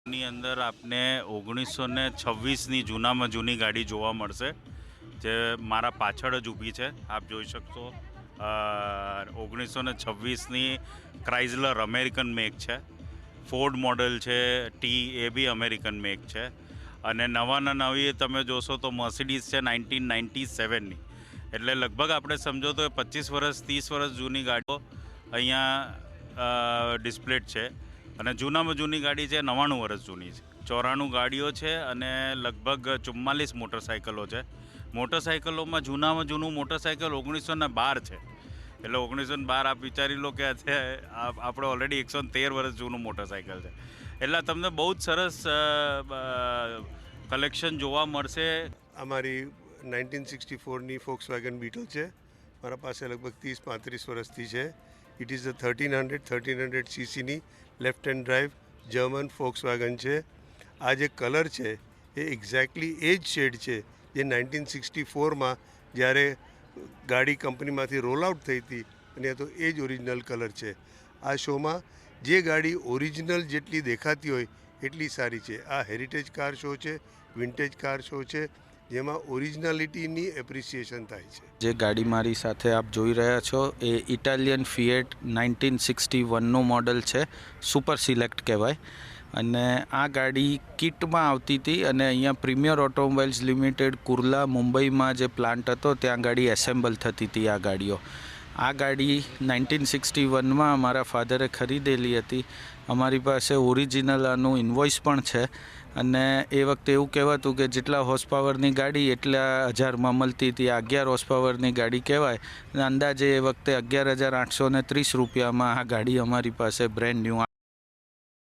ની અંદર આપને 1926ની જૂનામાં જૂની ગાડી જોવા મળશે, જે મારા પાછળ જ ઊભી છે. આપ જોઈ શકશો 1926ની ક્રાઇઝલર અમેરિકન મેક છે. ફોર્ડ મોડલ છે, ટી એ બી અમેરિકન મેક છે. અને નવાના નવી તમે જોશો તો મર્સિડીઝ છે 1997ની. એટલે લગભગ આપણે સમજો તો 25 વર્ષ 30 વર્ષ જૂની ગાડીઓ અહીંયા ડિસ્પ્લેડ છે. અને જૂનામાં જૂની ગાડી છે 99 વર્ષ જૂની છે. 94 ગાડીઓ છે અને લગભગ 44 મોટરસાઇકલો છે. મોટરસાઇકલોમાં જૂનામાં જૂનું મોટરસાઇકલ 1912 છે. એટલે 1912 આપ વિચારી લો કે આપણે ઓલરેડી 113 વર્ષ જૂનું મોટરસાઇકલ છે. એટલે તમને બહુ જ સરસ કલેક્શન જોવા મળશે. અમારી 1964ની ફોક્સવેગન બીટલ છે. મારા પાસે લગભગ 30-35 વર્ષથી છે. ઇટ ઇઝ ધ 1300 સીસીની left hand drive German Volkswagen છે. આ જે કલર છે એ એક્ઝેક્ટલી એ જ શેડ છે જે 1964માં જ્યારે ગાડી કંપનીમાંથી રોલ આઉટ થઈ હતી અને તો એ જ ઓરિજિનલ કલર છે. આ શોમાં જે ગાડી ઓરિજિનલ જેટલી દેખાતી હોય એટલી સારી છે. આ હેરિટેજ કાર શો છે, વિન્ટેજ કાર શો છે, જેમાં ઓરિજિનાલિટીની એપ્રિસિએશન થાય છે. જે ગાડી મારી સાથે આપ જોઈ રહ્યા છો એ ઇટાલિયન ફિએટ 1961નું મોડલ છે. સુપર સિલેક્ટ કહેવાય. અને આ ગાડી કિટમાં આવતી હતી અને અહીંયા પ્રીમિયર ઓટોમોબાઈલ્સ લિમિટેડ કુર્લા મુંબઈમાં જે પ્લાન્ટ હતો ત્યાં ગાડી એસેમ્બલ થતી હતી આ ગાડીઓ. આ ગાડી 1961માં મારા ફાધરે ખરીદેલી હતી. અમારી પાસે ઓરિજિનલ આનું ઇન્વોઇસ પણ છે. અને એ વખતે એવું કહેવાતું કે જેટલા હોર્સ પાવરની ગાડી એટલા 1000માં મળતી હતી. આ 11 હોર્સ પાવરની ગાડી કહેવાય. અંદાજે એ વખતે 11,830 રૂપિયામાં આ ગાડી અમારી પાસે બ્રેન્ડ ન્યૂ